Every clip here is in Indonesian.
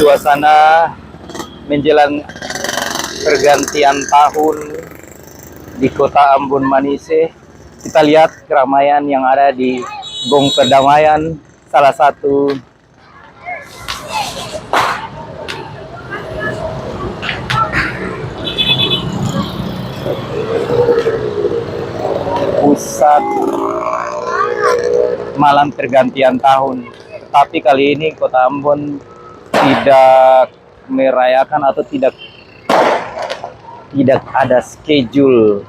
suasana menjelang pergantian tahun di kota Ambon Manise. Kita lihat keramaian yang ada di Gong Perdamaian, salah satu pusat malam pergantian tahun. Tetapi kali ini kota Ambon tidak merayakan atau tidak ada schedule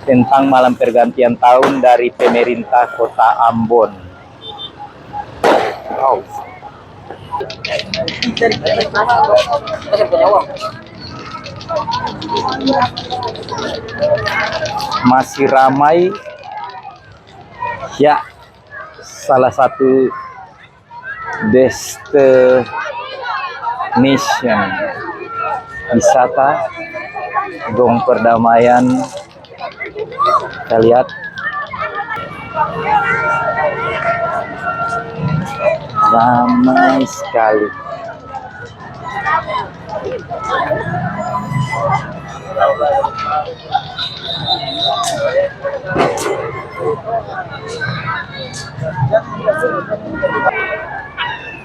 tentang malam pergantian tahun dari pemerintah kota Ambon. Wow. Masih ramai ya, salah satu destination wisata Gong Perdamaian. Kita lihat ramai sekali.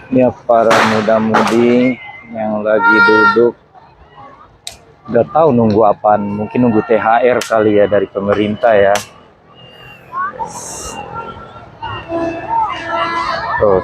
Ya, para muda-mudi yang lagi duduk, udah tahu nunggu apaan, mungkin nunggu THR kali ya dari pemerintah ya. Tuh.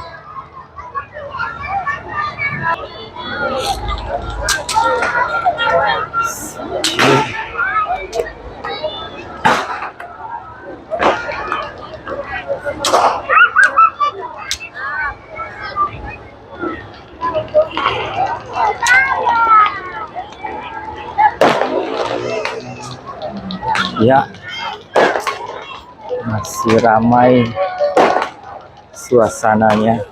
Ya, masih ramai suasananya.